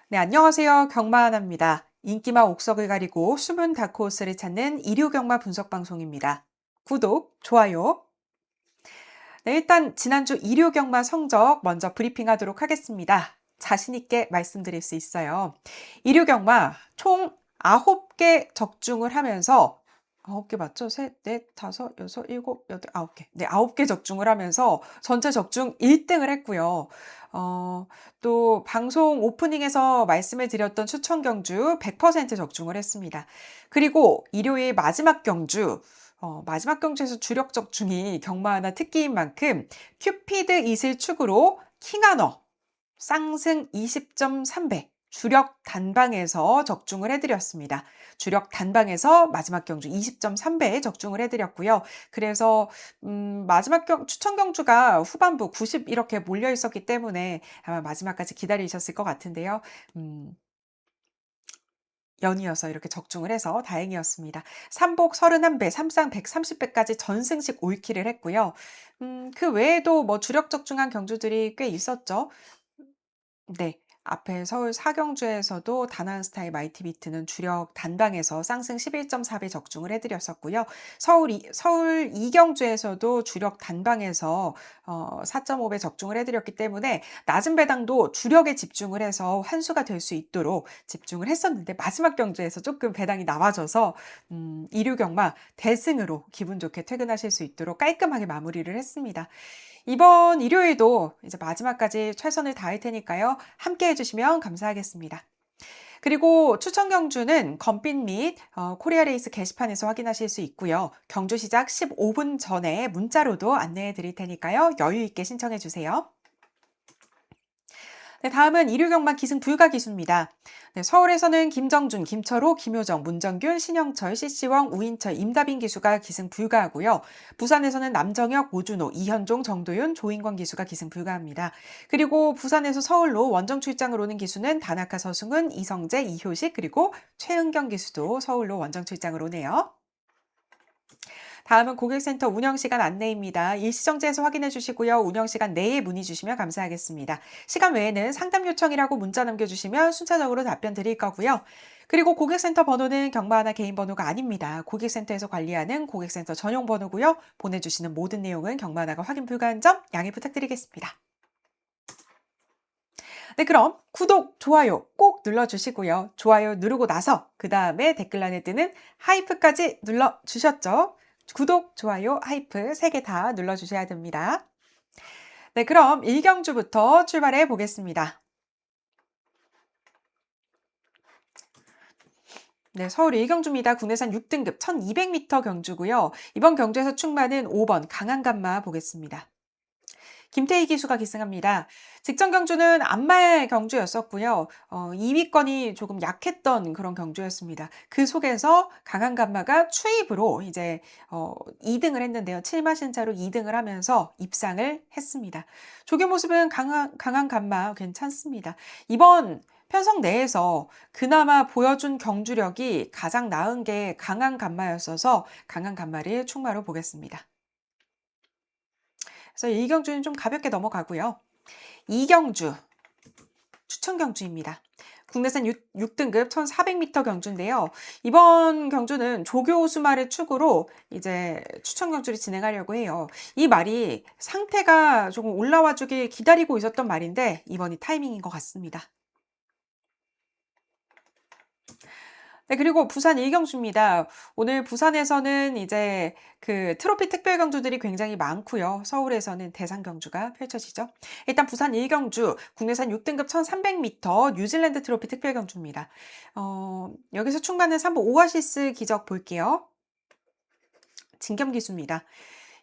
네, 안녕하세요. 경마하나입니다. 인기마 옥석을 가리고 숨은 다크호스를 찾는 일요경마 분석 방송입니다. 구독, 좋아요. 네, 일단 지난주 일요경마 성적 먼저 브리핑하도록 하겠습니다. 자신 있게 말씀드릴 수 있어요. 일요경마 총 9개 적중을 하면서 9개 맞죠? 셋, 넷, 다섯, 여섯, 일곱, 여덟, 9개. 네, 9개 적중을 하면서 전체 적중 1등을 했고요. 어, 또 방송 오프닝에서 말씀을 드렸던 추천 경주 100% 적중을 했습니다. 그리고 일요일 마지막 경주 마지막 경주에서 주력 적중이 경마하나 특기인 만큼 큐피드 이슬 축으로 킹하너 쌍승 20.3배 주력 단방에서 적중을 해드렸습니다. 주력 단방에서 마지막 경주 20.3배에 적중을 해드렸고요. 그래서 마지막 추천 경주가 후반부 90 이렇게 몰려 있었기 때문에 아마 마지막까지 기다리셨을 것 같은데요. 음, 연이어서 이렇게 적중을 해서 다행이었습니다. 삼복 31배, 삼상 130배까지 전승식 올킬을 했고요. 그 외에도 뭐 주력 적중한 경주들이 꽤 있었죠. 네. 앞에 서울 사경주에서도 다나은 스타일 마이티 비트는 주력 단방에서 쌍승 11.4배 적중을 해드렸었고요. 서울 이경주에서도 주력 단방에서 4.5배 적중을 해드렸기 때문에 낮은 배당도 주력에 집중을 해서 환수가 될 수 있도록 집중을 했었는데 마지막 경주에서 조금 배당이 나와져서 이류경마 대승으로 기분 좋게 퇴근하실 수 있도록 깔끔하게 마무리를 했습니다. 이번 일요일도 이제 마지막까지 최선을 다할 테니까요. 함께 해주시면 감사하겠습니다. 그리고 추천 경주는 검빛 및 코리아 레이스 게시판에서 확인하실 수 있고요. 경주 시작 15분 전에 문자로도 안내해 드릴 테니까요. 여유 있게 신청해 주세요. 네, 다음은 일요경마 기승 불가 기수입니다. 네, 서울에서는 김정준, 김철호, 김효정, 문정균, 신영철, CC왕, 우인철, 임다빈 기수가 기승 불가하고요. 부산에서는 남정혁, 오준호, 이현종, 정도윤, 조인권 기수가 기승 불가합니다. 그리고 부산에서 서울로 원정 출장을 오는 기수는 다나카 서승은, 이성재, 이효식, 그리고 최은경 기수도 서울로 원정 출장을 오네요. 다음은 고객센터 운영시간 안내입니다. 일시정지해서 확인해 주시고요. 운영시간 내에 문의 주시면 감사하겠습니다. 시간 외에는 상담 요청이라고 문자 남겨주시면 순차적으로 답변 드릴 거고요. 그리고 고객센터 번호는 경마하나 개인 번호가 아닙니다. 고객센터에서 관리하는 고객센터 전용 번호고요. 보내주시는 모든 내용은 경마하나가 확인 불가한 점 양해 부탁드리겠습니다. 네, 그럼 구독, 좋아요 꼭 눌러주시고요. 좋아요 누르고 나서 그 다음에 댓글란에 뜨는 하이프까지 눌러주셨죠? 구독, 좋아요, 하이프 3개 다 눌러주셔야 됩니다. 네, 그럼 1경주부터 출발해 보겠습니다. 네, 서울 1경주입니다. 국내산 6등급 1200m 경주고요. 이번 경주에서 충마는 5번 강한감마 보겠습니다. 김태희 기수가 기승합니다. 직전 경주는 안말 경주였었고요. 2위권이 조금 약했던 그런 경주였습니다. 그 속에서 강한 감마가 추입으로 이제 2등을 했는데요. 7마 신차로 2등을 하면서 입상을 했습니다. 조교 모습은 강한 감마 괜찮습니다. 이번 편성 내에서 그나마 보여준 경주력이 가장 나은 게 강한 감마였어서 강한 감마를 충마로 보겠습니다. 그래서 1경주는 좀 가볍게 넘어가고요. 2경주 추천 경주입니다. 국내산 6등급 1400m 경주인데요. 이번 경주는 조교 수말의 축으로 이제 추천 경주를 진행하려고 해요. 이 말이 상태가 조금 올라와 주길 기다리고 있었던 말인데 이번이 타이밍인 것 같습니다. 네, 그리고 부산 1경주입니다. 오늘 부산에서는 이제 그 트로피 특별 경주들이 굉장히 많고요. 서울에서는 대상 경주가 펼쳐지죠. 일단 부산 1경주 국내산 6등급 1300m 뉴질랜드 트로피 특별 경주입니다. 여기서 충만은 3부 오아시스 기적 볼게요. 진겸 기수입니다.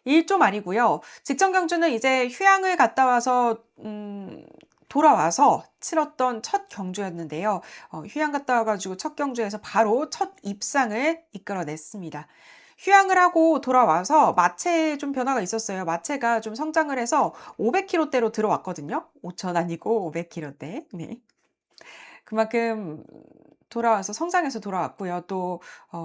1조 말이고요. 직전 경주는 이제 휴양을 갔다 와서 돌아와서 치렀던 첫 경주였는데요. 휴양 갔다 와가지고 첫 경주에서 바로 첫 입상을 이끌어냈습니다. 휴양을 하고 돌아와서 마체에 좀 변화가 있었어요. 마체가 좀 성장을 해서 500kg대로 들어왔거든요. 5천 아니고 500kg대. 네. 그만큼 돌아와서 성장해서 돌아왔고요. 또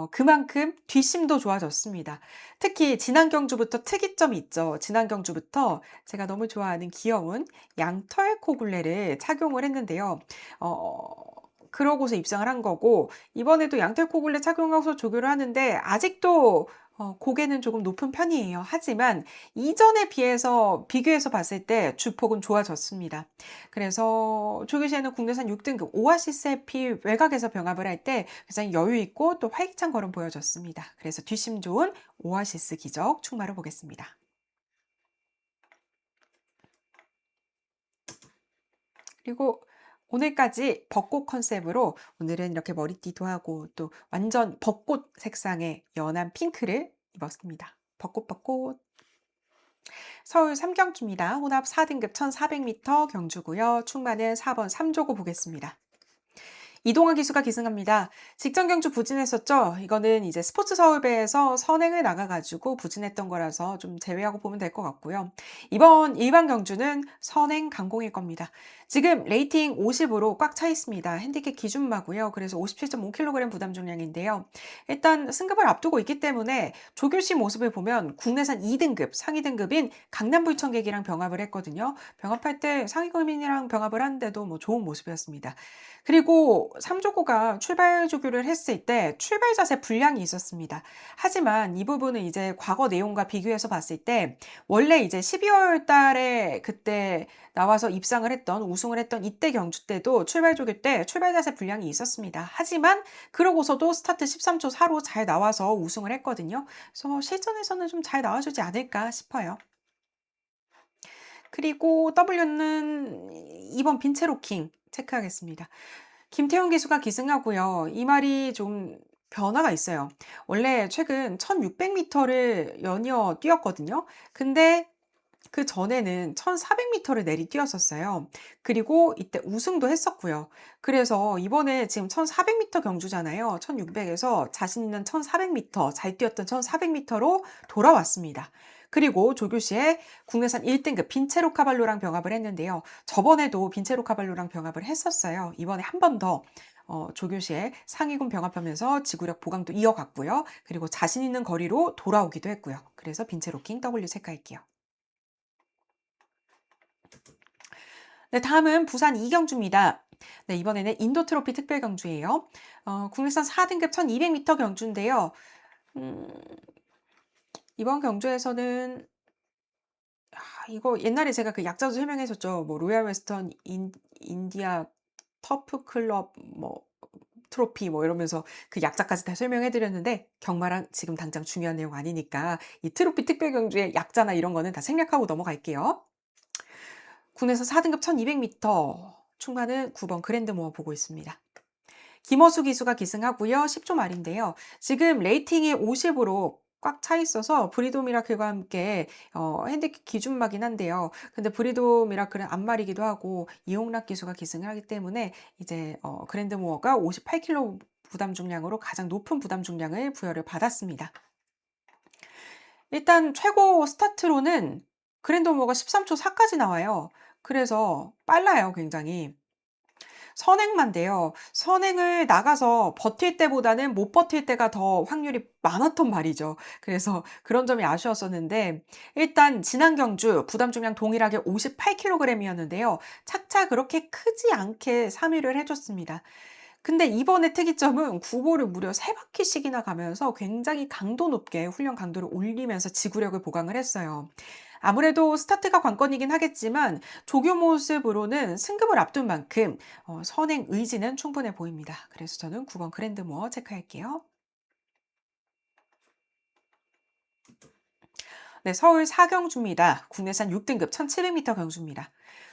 그만큼 뒷심도 좋아졌습니다. 특히 지난 경주부터 특이점이 있죠. 지난 경주부터 제가 너무 좋아하는 귀여운 양털 코굴레를 착용을 했는데요. 어 그러고서 입상을 한 거고, 이번에도 양털 코굴레 착용하고서 조교를 하는데 아직도 고개는 조금 높은 편이에요. 하지만 이전에 비교해서 봤을 때 주폭은 좋아졌습니다. 그래서 조교 시에는 국내산 6등급 오아시스 해피 외곽에서 병합을 할 때 굉장히 여유 있고 또 활기찬 걸음 보여줬습니다. 그래서 뒷심 좋은 오아시스 기적 충마로 보겠습니다. 그리고 오늘까지 벚꽃 컨셉으로 오늘은 이렇게 머리띠도 하고 또 완전 벚꽃 색상의 연한 핑크를 입었습니다. 벚꽃 벚꽃. 서울 삼경주입니다. 혼합 4등급 1400m 경주고요. 충마는 4번 3조고 보겠습니다. 이동환 기수가 기승합니다. 직전 경주 부진했었죠. 이거는 이제 스포츠 서울배에서 선행을 나가가지고 부진했던 거라서 좀 제외하고 보면 될 것 같고요. 이번 일반 경주는 선행 강공일 겁니다. 지금 레이팅 50으로 꽉 차 있습니다. 핸디캡 기준마고요. 그래서 57.5kg 부담 중량인데요. 일단 승급을 앞두고 있기 때문에 조교시 모습을 보면 국내산 2등급, 상위 등급인 강남불청객이랑 병합을 했거든요. 병합할 때 상위급인이랑 병합을 하는데도 뭐 좋은 모습이었습니다. 그리고 3조고가 출발 조교를 했을 때 출발 자세 불량이 있었습니다. 하지만 이 부분은 이제 과거 내용과 비교해서 봤을 때 원래 이제 12월 달에 그때 나와서 입상을 했던 우승을 했던 이때 경주 때도 출발 조교 때 출발 자세 불량이 있었습니다. 하지만 그러고서도 스타트 13초 4로 잘 나와서 우승을 했거든요. 그래서 실전에서는 좀 잘 나와주지 않을까 싶어요. 그리고 W는 2번 빈체로킹 체크하겠습니다. 김태훈 기수가 기승하고요. 이 말이 좀 변화가 있어요. 원래 최근 1600m를 연이어 뛰었거든요. 근데 그 전에는 1400m를 내리 뛰었었어요. 그리고 이때 우승도 했었고요. 그래서 이번에 지금 1400m 경주잖아요. 1600에서 자신 있는 1400m, 잘 뛰었던 1400m로 돌아왔습니다. 그리고 조교시에 국내산 1등급 빈체로 카발로랑 병합을 했는데요. 저번에도 빈체로 카발로랑 병합을 했었어요. 이번에 한 번 더 조교시에 상위군 병합하면서 지구력 보강도 이어갔고요. 그리고 자신 있는 거리로 돌아오기도 했고요. 그래서 빈체로킹 W 체크할게요. 네, 다음은 부산 이경주입니다. 네, 이번에는 인도 트로피 특별 경주예요. 국내산 4등급 1200m 경주인데요. 이번 경주에서는 이거 옛날에 제가 그 약자도 설명했었죠. 뭐 로얄 웨스턴 인디아 터프 클럽 뭐 트로피 뭐 이러면서 그 약자까지 다 설명해 드렸는데 경마랑 지금 당장 중요한 내용 아니니까 이 트로피 특별 경주의 약자나 이런 거는 다 생략하고 넘어갈게요. 국내에서 4등급 1200m 충마는 9번 그랜드모어 보고 있습니다. 김어수 기수가 기승하고요. 10조 말인데요. 지금 레이팅이 50으로 꽉 차 있어서 브리도 미라클과 함께 핸디캡 기준마긴 한데요. 근데 브리도 미라클은 앞말이기도 하고 이용락 기수가 기승을 하기 때문에 이제 그랜드모어가 58kg 부담 중량으로 가장 높은 부담 중량을 부여를 받았습니다. 일단 최고 스타트로는 그랜드모어가 13초 4까지 나와요. 그래서 빨라요, 굉장히. 선행만데요. 선행을 나가서 버틸 때보다는 못 버틸 때가 더 확률이 많았던 말이죠. 그래서 그런 점이 아쉬웠었는데 일단 지난 경주 부담 중량 동일하게 58kg이었는데요. 착차 그렇게 크지 않게 3위를 해줬습니다. 근데 이번에 특이점은 구보를 무려 3바퀴씩이나 가면서 굉장히 강도 높게 훈련 강도를 올리면서 지구력을 보강을 했어요. 아무래도 스타트가 관건이긴 하겠지만 조교 모습으로는 승급을 앞둔 만큼 선행 의지는 충분해 보입니다. 그래서 저는 9번 그랜드모어 체크할게요. 네, 서울 사경주입니다. 국내산 6등급 1700m 경주입니다.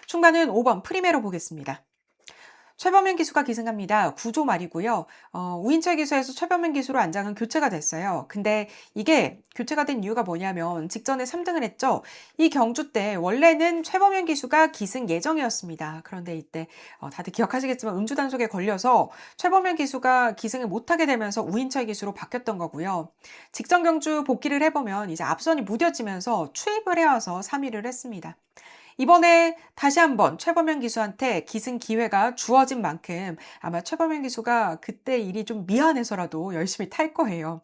충반은 5번 프리메로 보겠습니다. 최범현 기수가 기승합니다. 9조 말이고요. 우인철 기수에서 최범현 기수로 안장은 교체가 됐어요. 근데 이게 교체가 된 이유가 뭐냐면 직전에 3등을 했죠. 이 경주 때 원래는 최범현 기수가 기승 예정이었습니다. 그런데 이때 다들 기억하시겠지만 음주 단속에 걸려서 최범현 기수가 기승을 못하게 되면서 우인철 기수로 바뀌었던 거고요. 직전 경주 복귀를 해보면 이제 앞선이 무뎌지면서 추입을 해와서 3위를 했습니다. 이번에 다시 한번 최범현 기수한테 기승 기회가 주어진 만큼 아마 최범현 기수가 그때 일이 좀 미안해서라도 열심히 탈 거예요.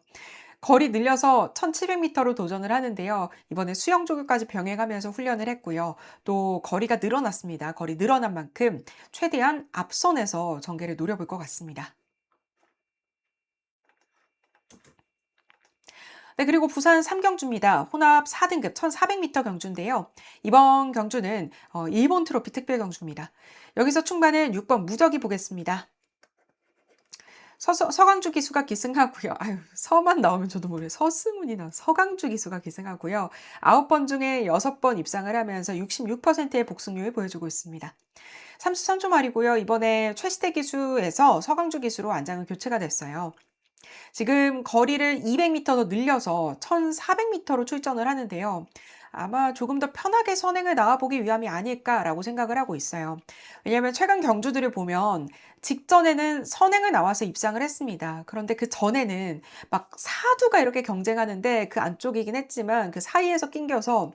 거리 늘려서 1700m로 도전을 하는데요. 이번에 수영 조교까지 병행하면서 훈련을 했고요. 또 거리가 늘어났습니다. 거리 늘어난 만큼 최대한 앞선에서 전개를 노려볼 것 같습니다. 네, 그리고 부산 3경주입니다. 혼합 4등급 1400m 경주인데요. 이번 경주는 일본 트로피 특별 경주입니다. 여기서 충반은 6번 무적이 보겠습니다. 서강주 기수가 기승하고요. 아유, 서만 나오면 저도 모르게 서승훈이나 서강주 기수가 기승하고요. 9번 중에 6번 입상을 하면서 66%의 복승률을 보여주고 있습니다. 33초 말이고요. 이번에 최시대 기수에서 서강주 기수로 안장은 교체가 됐어요. 지금 거리를 200m 더 늘려서 1400m로 출전을 하는데요. 아마 조금 더 편하게 선행을 나와보기 위함이 아닐까라고 생각을 하고 있어요. 왜냐하면 최근 경주들을 보면 직전에는 선행을 나와서 입상을 했습니다. 그런데 그 전에는 막 사두가 이렇게 경쟁하는데 그 안쪽이긴 했지만 그 사이에서 낑겨서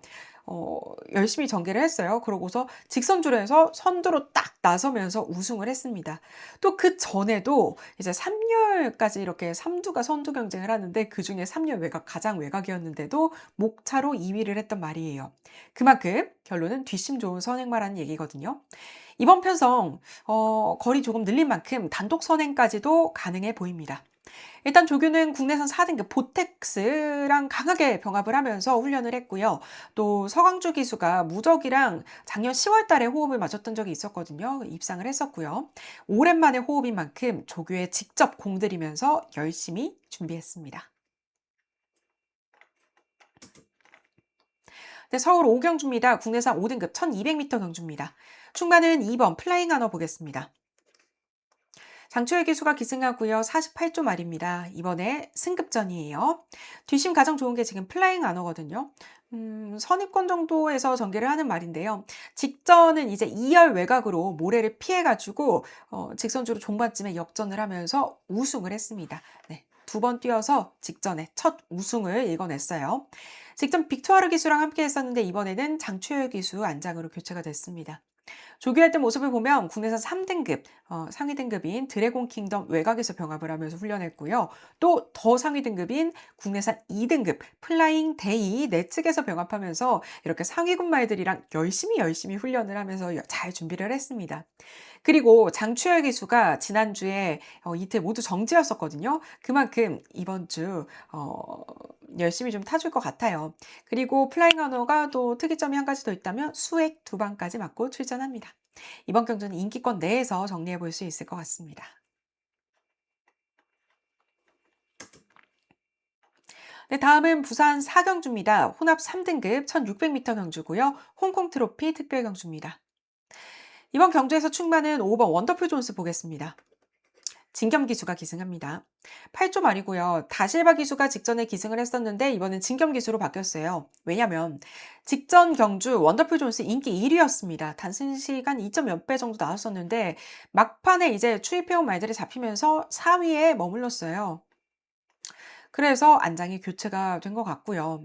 열심히 전개를 했어요. 그러고서 직선주로해서 선두로 딱 나서면서 우승을 했습니다. 또 그 전에도 이제 3열까지 이렇게 3두가 선두 경쟁을 하는데 그중에 3열 외곽 가장 외곽이었는데도 목차로 2위를 했단 말이에요. 그만큼 결론은 뒷심 좋은 선행마라는 얘기거든요. 이번 편성 거리 조금 늘린 만큼 단독 선행까지도 가능해 보입니다. 일단 조교는 국내선 4등급 보텍스랑 강하게 병합을 하면서 훈련을 했고요. 또 서강주 기수가 무적이랑 작년 10월 달에 호흡을 맞췄던 적이 있었거든요. 입상을 했었고요. 오랜만에 호흡인 만큼 조교에 직접 공들이면서 열심히 준비했습니다. 네, 서울 오경주입니다. 국내선 5등급 1200m 경주입니다. 충반은 2번 플라잉 하너 보겠습니다. 장초의 기수가 기승하고요. 48조 말입니다. 이번에 승급전이에요. 뒷심 가장 좋은 게 지금 플라잉 안어거든요. 선입권 정도에서 전개를 하는 말인데요. 직전은 이제 2열 외곽으로 모래를 피해가지고 직선주로 종반쯤에 역전을 하면서 우승을 했습니다. 네, 2번 뛰어서 직전에 첫 우승을 읽어냈어요. 직전 빅투아르 기수랑 함께 했었는데 이번에는 장초열 기수 안장으로 교체가 됐습니다. 조교할 때 모습을 보면 국내선 3등급, 상위 등급인 드래곤 킹덤 외곽에서 병합을 하면서 훈련했고요. 또 더 상위 등급인 국내선 2등급 플라잉 데이 내측에서 병합하면서 이렇게 상위군 말들이랑 열심히 훈련을 하면서 잘 준비를 했습니다. 그리고 장추열 기수가 지난주에 이틀 모두 정지였었거든요. 그만큼 이번 주 열심히 좀 타줄 것 같아요. 그리고 플라잉 언어가 또 특이점이 한 가지 더 있다면 수액 2방까지 맞고 출전합니다. 이번 경주는 인기권 내에서 정리해 볼 수 있을 것 같습니다. 네, 다음은 부산 4경주입니다. 혼합 3등급 1600m 경주고요. 홍콩 트로피 특별 경주입니다. 이번 경주에서 충만은 5번 원더풀 존스 보겠습니다. 진겸 기수가 기승합니다. 8조 말이고요. 다실바 기수가 직전에 기승을 했었는데 이번엔 진겸 기수로 바뀌었어요. 왜냐면 직전 경주 원더풀 존스 인기 1위였습니다. 단순 시간 2점 몇 배 정도 나왔었는데 막판에 이제 추입해온 말들이 잡히면서 4위에 머물렀어요. 그래서 안장이 교체가 된 것 같고요.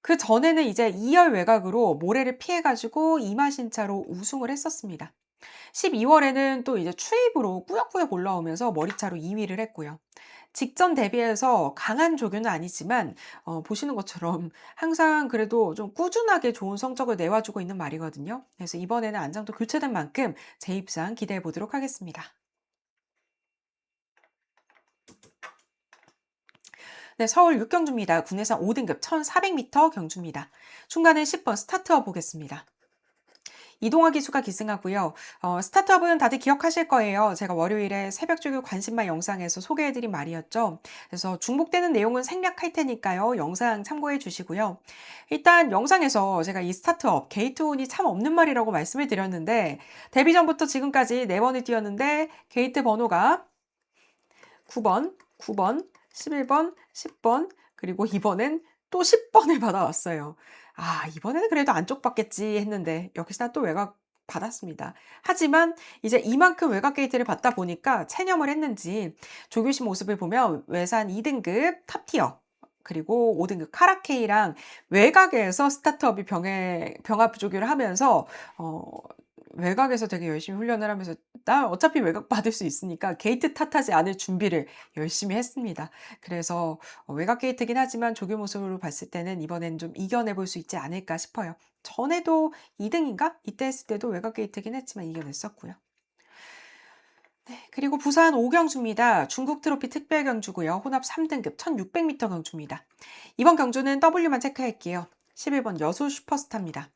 그 전에는 이제 2열 외곽으로 모래를 피해가지고 이마신차로 우승을 했었습니다. 12월에는 또 이제 추입으로 꾸역꾸역 올라오면서 머리차로 2위를 했고요. 직전 대비해서 강한 조교는 아니지만 보시는 것처럼 항상 그래도 좀 꾸준하게 좋은 성적을 내와주고 있는 말이거든요. 그래서 이번에는 안장도 교체된 만큼 재입상 기대해 보도록 하겠습니다. 네, 서울 6경주입니다. 국내선 5등급 1400m 경주입니다. 중간에 10번 스타트업 보겠습니다. 이동화 기수가 기승하고요. 스타트업은 다들 기억하실 거예요. 제가 월요일에 새벽조교 관심만 영상에서 소개해드린 말이었죠. 그래서 중복되는 내용은 생략할 테니까요. 영상 참고해 주시고요. 일단 영상에서 제가 이 스타트업 게이트온이 참 없는 말이라고 말씀을 드렸는데 데뷔 전부터 지금까지 4번을 뛰었는데 게이트 번호가 9번, 9번, 11번, 10번, 그리고 이번엔 또 10번을 받아왔어요. 아, 이번에는 그래도 안쪽 받겠지 했는데 역시나 또 외곽 받았습니다. 하지만 이제 이만큼 외곽 게이트를 받다 보니까 체념을 했는지 조교시 모습을 보면 외산 2등급 탑티어 그리고 5등급 카라케이랑 외곽에서 스타트업이 병합 조교를 하면서 외곽에서 되게 열심히 훈련을 하면서 나 어차피 외곽 받을 수 있으니까 게이트 탓하지 않을 준비를 열심히 했습니다. 그래서 외곽 게이트긴 하지만 조교 모습으로 봤을 때는 이번엔 좀 이겨내 볼 수 있지 않을까 싶어요. 전에도 2등인가? 이때 했을 때도 외곽 게이트긴 했지만 이겨냈었고요. 네, 그리고 부산 오경주입니다. 중국 트로피 특별 경주고요. 혼합 3등급 1600m 경주입니다. 이번 경주는 W만 체크할게요. 11번 여수 슈퍼스타입니다.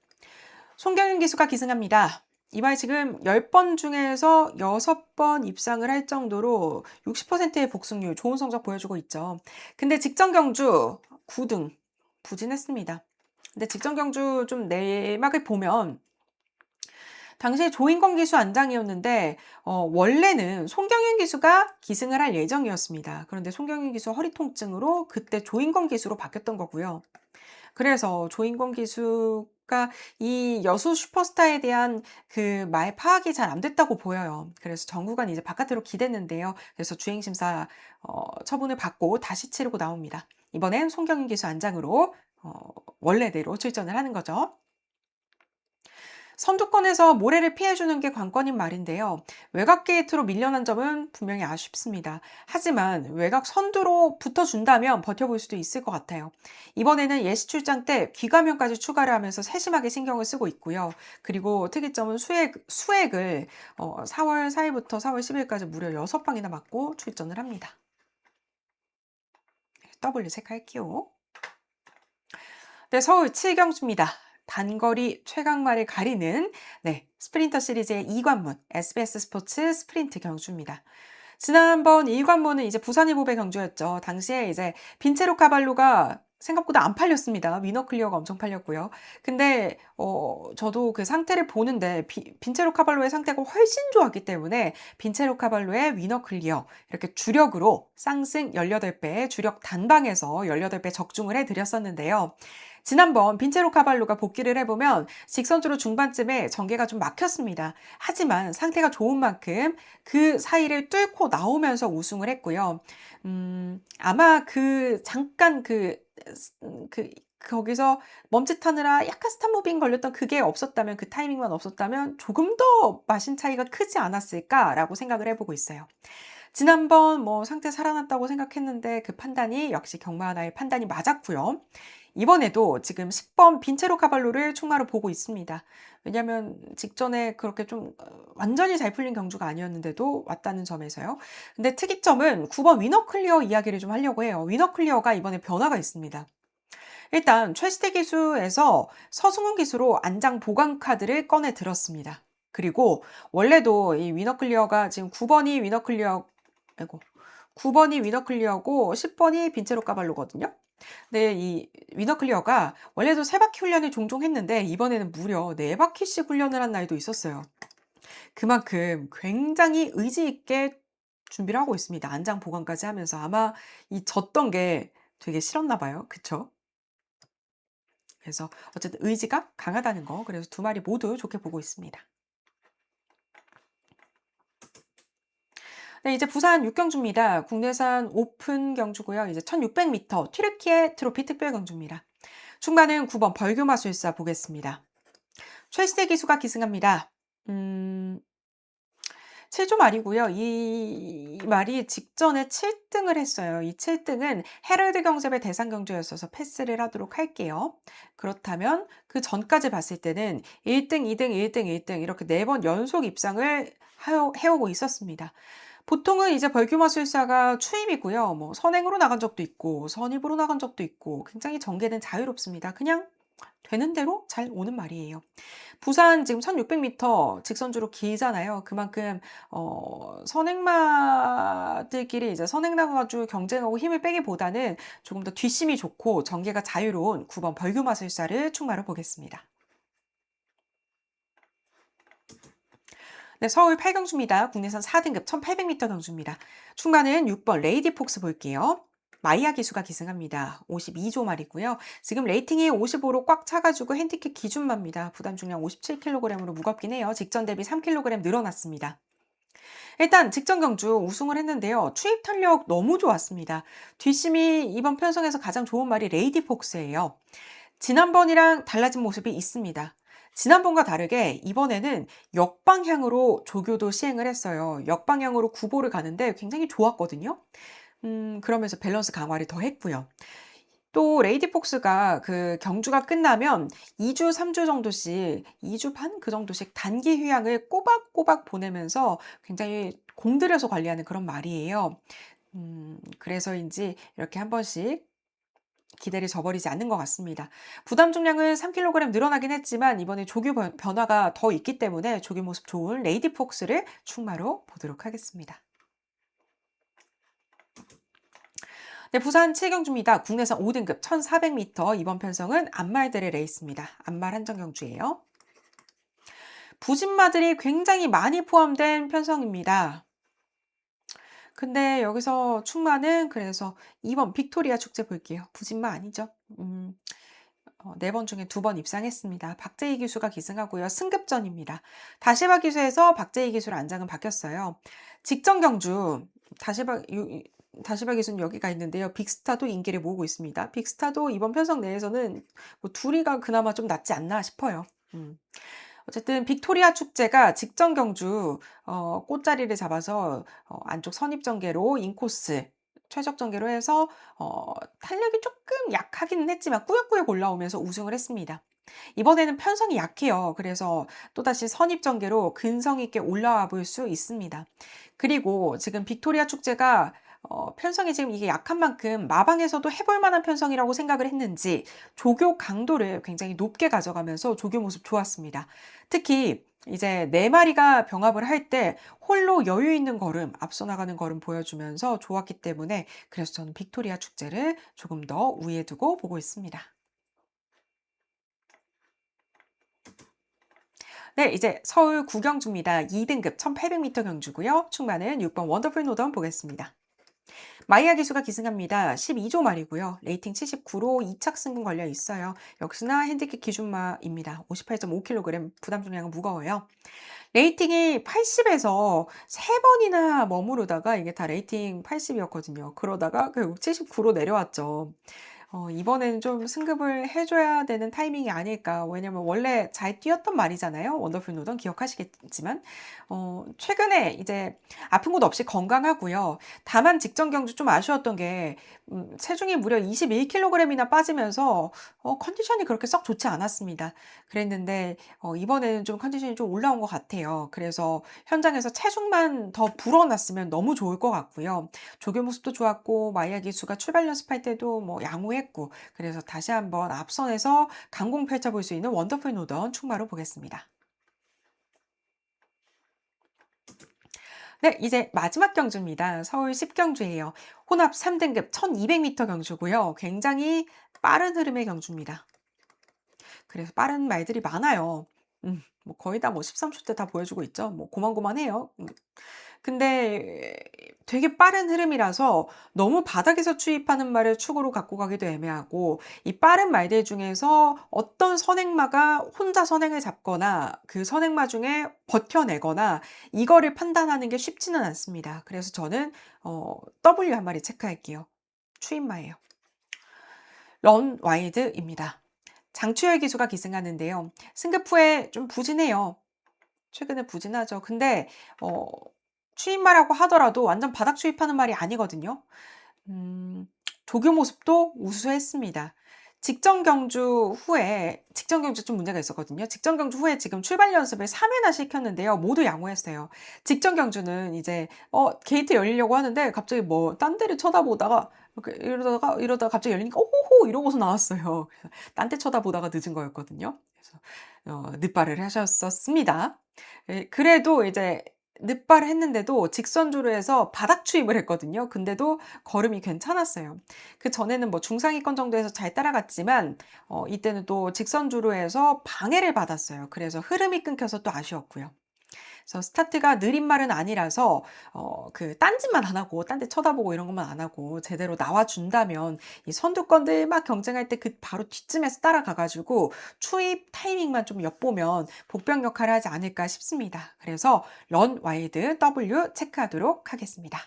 송경윤 기수가 기승합니다. 이번에 지금 10번 중에서 6번 입상을 할 정도로 60%의 복승률 좋은 성적 보여주고 있죠. 근데 직전 경주 9등 부진했습니다. 근데 직전 경주 좀 내막을 보면 당시에 조인권 기수 안장이었는데 원래는 송경윤 기수가 기승을 할 예정이었습니다. 그런데 송경윤 기수 허리 통증으로 그때 조인권 기수로 바뀌었던 거고요. 그래서 조인권 기수가 이 여수 슈퍼스타에 대한 그 말 파악이 잘 안 됐다고 보여요. 그래서 정구간 이제 바깥으로 기댔는데요. 그래서 주행심사 처분을 받고 다시 치르고 나옵니다. 이번엔 송경윤 기수 안장으로 원래대로 출전을 하는 거죠. 선두권에서 모래를 피해주는 게 관건인 말인데요. 외곽 게이트로 밀려난 점은 분명히 아쉽습니다. 하지만 외곽 선두로 붙어준다면 버텨볼 수도 있을 것 같아요. 이번에는 예시 출장 때 귀가면까지 추가를 하면서 세심하게 신경을 쓰고 있고요. 그리고 특이점은 수액을 4월 4일부터 4월 10일까지 무려 6방이나 맞고 출전을 합니다. W 체크할게요. 네, 서울 7경주입니다. 단거리 최강마를 가리는 스프린터 시리즈의 2관문 SBS 스포츠 스프린트 경주입니다. 지난번 1관문은 이제 부산일보배 경주였죠. 당시에 이제 빈체로 카발로가 생각보다 안 팔렸습니다. 위너 클리어가 엄청 팔렸고요. 근데 저도 그 상태를 보는데 빈체로 카발로의 상태가 훨씬 좋았기 때문에 빈체로 카발로의 위너 클리어 이렇게 주력으로 쌍승 18배 주력 단방에서 18배 적중을 해드렸었는데요. 지난번 빈체로 카발로가 복귀를 해보면 직선주로 중반쯤에 전개가 좀 막혔습니다. 하지만 상태가 좋은 만큼 그 사이를 뚫고 나오면서 우승을 했고요. 아마 잠깐 거기서 멈칫하느라 약간 스탑무빙 걸렸던 그게 없었다면, 그 타이밍만 없었다면 조금 더 마신 차이가 크지 않았을까라고 생각을 해보고 있어요. 지난번 상태 살아났다고 생각했는데 그 판단이 역시 경마하나의 판단이 맞았고요. 이번에도 지금 10번 빈체로 카발로를 충마로 보고 있습니다. 왜냐하면 직전에 그렇게 좀 완전히 잘 풀린 경주가 아니었는데도 왔다는 점에서요. 근데 특이점은 9번 위너 클리어 이야기를 좀 하려고 해요. 위너 클리어가 이번에 변화가 있습니다. 일단 최시대 기수에서 서승훈 기수로 안장 보강 카드를 꺼내 들었습니다. 그리고 원래도 이 위너 클리어가 지금 9번이 위너 클리어, 아이고, 9번이 위너 클리어고 10번이 빈체로 카발로거든요. 네, 이 위너 클리어가 원래도 3바퀴 훈련을 종종 했는데 이번에는 무려 4바퀴씩 훈련을 한 날도 있었어요. 그만큼 굉장히 의지 있게 준비를 하고 있습니다. 안장 보강까지 하면서 아마 이 졌던 게 되게 싫었나 봐요. 그쵸? 그래서 어쨌든 의지가 강하다는 거. 그래서 두 마리 모두 좋게 보고 있습니다. 네, 이제 부산 6경주입니다. 국내산 오픈 경주고요. 이제 1600m 튀르키예 트로피 특별 경주입니다. 중반은 9번 벌교마술사 보겠습니다. 최시대 기수가 기승합니다. 7조 말이고요. 이 말이 직전에 7등을 했어요. 이 7등은 헤럴드 경cep의 대상 경주였어서 패스를 하도록 할게요. 그렇다면 그 전까지 봤을 때는 1등, 2등, 1등, 1등 이렇게 4번 연속 입상을 해오고 있었습니다. 보통은 이제 벌규마술사가 추임이고요. 선행으로 나간 적도 있고 선입으로 나간 적도 있고 굉장히 전개는 자유롭습니다. 그냥 되는 대로 잘 오는 말이에요. 부산 지금 1600m 직선주로 길잖아요. 그만큼 선행마들끼리 이제 선행 나가가지고 경쟁하고 힘을 빼기보다는 조금 더 뒷심이 좋고 전개가 자유로운 9번 벌교마술사를 충마로 보겠습니다. 네, 서울 8경주입니다. 국내선 4등급 1800m 경주입니다. 충마는 6번 레이디 폭스 볼게요. 마이야 기수가 기승합니다. 52조 말이고요. 지금 레이팅이 55로 꽉 차가지고 핸디캡 기준마입니다. 부담 중량 57kg으로 무겁긴 해요. 직전 대비 3kg 늘어났습니다. 일단 직전 경주 우승을 했는데요. 추입 탄력 너무 좋았습니다. 뒷심이 이번 편성에서 가장 좋은 말이 레이디 폭스예요. 지난번이랑 달라진 모습이 있습니다. 지난번과 다르게 이번에는 역방향으로 조교도 시행을 했어요. 역방향으로 구보를 가는데 굉장히 좋았거든요. 그러면서 밸런스 강화를 더 했고요. 또 레이디 폭스가 그 경주가 끝나면 2 주, 3주 정도씩 2주 반 그 정도씩 단기 휴양을 꼬박꼬박 보내면서 굉장히 공들여서 관리하는 그런 말이에요. 그래서인지 이렇게 한 번씩 기대를 저버리지 않는 것 같습니다. 부담 중량은 3kg 늘어나긴 했지만 이번에 조교 변화가 더 있기 때문에 조교 모습 좋은 레이디 폭스를 충마로 보도록 하겠습니다. 네, 부산 7경주입니다. 국내선 5등급 1400m 이번 편성은 암말들의 레이스입니다. 암말 한정경주예요. 부진마들이 굉장히 많이 포함된 편성입니다. 근데 여기서 충마는 그래서 2번 빅토리아 축제 볼게요. 부진마 아니죠? 4번 중에 2번 입상했습니다. 박재희 기수가 기승하고요. 승급전입니다. 다시바 기수에서 박재희 기수로 안장은 바뀌었어요. 직전 경주 다시바 기수는 여기가 있는데요. 빅스타도 인기를 모으고 있습니다. 빅스타도 이번 편성 내에서는 뭐 둘이가 그나마 좀 낫지 않나 싶어요. 어쨌든 빅토리아 축제가 직전 경주 꽃자리를 잡아서 안쪽 선입전개로 인코스 최적 전개로 해서 탄력이 조금 약하기는 했지만 꾸역꾸역 올라오면서 우승을 했습니다. 이번에는 편성이 약해요. 그래서 또다시 선입 전개로 근성 있게 올라와 볼 수 있습니다. 그리고 지금 빅토리아 축제가 편성이 지금 이게 약한 만큼 마방에서도 해볼 만한 편성이라고 생각을 했는지 조교 강도를 굉장히 높게 가져가면서 조교 모습 좋았습니다. 특히 이제 4마리가 병합을 할 때 홀로 여유 있는 걸음, 앞서 나가는 걸음 보여주면서 좋았기 때문에 그래서 저는 빅토리아 축제를 조금 더 우위에 두고 보고 있습니다. 네, 이제 서울 구경주입니다. 2등급 1800m 경주고요. 충마는 6번 원더풀 노던 보겠습니다. 마이야 기수가 기승합니다. 12조 말이고요. 레이팅 79로 2착 승분 걸려 있어요. 역시나 핸디캡 기준마입니다. 58.5kg 부담 중량은 무거워요. 레이팅이 80에서 3번이나 머무르다가 이게 다 레이팅 80이었거든요. 그러다가 결국 79로 내려왔죠. 이번에는 좀 승급을 해줘야 되는 타이밍이 아닐까. 왜냐면 원래 잘 뛰었던 말이잖아요. 원더풀 노던 기억하시겠지만. 최근에 이제 아픈 곳 없이 건강하고요. 다만 직전 경주 좀 아쉬웠던 게, 체중이 무려 21kg이나 빠지면서, 컨디션이 그렇게 썩 좋지 않았습니다. 그랬는데, 이번에는 좀 컨디션이 좀 올라온 것 같아요. 그래서 현장에서 체중만 더 불어났으면 너무 좋을 것 같고요. 조교 모습도 좋았고, 마이야 기수가 출발 연습할 때도 뭐 양호했고, 그래서 다시 한번 앞선에서 강공 펼쳐볼 수 있는 원더풀 노던 충마로 보겠습니다. 네, 이제 마지막 경주입니다. 서울 10경주예요. 혼합 3등급 1200m 경주고요. 굉장히 빠른 흐름의 경주입니다. 그래서 빠른 말들이 많아요. 뭐 거의 다 뭐 13초 때 다 보여주고 있죠. 뭐 고만고만해요. 근데 되게 빠른 흐름이라서 너무 바닥에서 추입하는 말을 축으로 갖고 가기도 애매하고 이 빠른 말들 중에서 어떤 선행마가 혼자 선행을 잡거나 그 선행마 중에 버텨내거나 이거를 판단하는 게 쉽지는 않습니다. 그래서 저는 W 한 마리 체크할게요. 추임마예요. 런 와이드입니다. 장추열 기수가 기승하는데요. 승급 후에 좀 부진해요. 최근에 부진하죠. 근데 어 추임마라고 하더라도 완전 바닥 추입하는 말이 아니거든요. 음 조교 모습도 우수했습니다. 직전 경주 좀 문제가 있었거든요. 직전 경주 후에 지금 출발 연습을 3 회나 시켰는데요. 모두 양호했어요. 직전 경주는 이제 게이트 열리려고 하는데 갑자기 뭐 딴 데를 쳐다보다가 이렇게 이러다가 갑자기 열리니까 "오호호." 이러고서 나왔어요. 그래서 딴 데 쳐다보다가 늦은 거였거든요. 그래서 늦발을 하셨었습니다. 예, 그래도 이제 늦발을 했는데도 직선주로 해서 바닥 추입을 했거든요. 근데도 걸음이 괜찮았어요. 그전에는 뭐 중상위권 정도에서 잘 따라갔지만 이때는 또 직선주로 해서 방해를 받았어요. 그래서 흐름이 끊겨서 또 아쉬웠고요. 그래서 스타트가 느린 말은 아니라서 딴짓만 안 하고 딴 데 쳐다보고 이런 것만 안 하고 제대로 나와 준다면 이 선두권들 막 경쟁할 때 바로 뒤쯤에서 따라가 가지고 추입 타이밍만 좀 엿보면 복병 역할을 하지 않을까 싶습니다. 그래서 런 와일드 W 체크하도록 하겠습니다.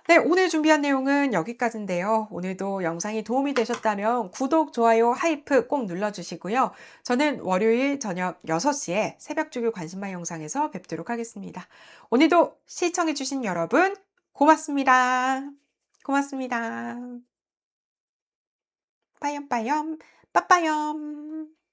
네, 오늘 준비한 내용은 여기까지인데요. 오늘도 영상이 도움이 되셨다면 구독, 좋아요, 하이프 꼭 눌러주시고요. 저는 월요일 저녁 6시에 새벽주교 관심만 영상에서 뵙도록 하겠습니다. 오늘도 시청해주신 여러분 고맙습니다. 고맙습니다. 빠염빠염, 빠빠염.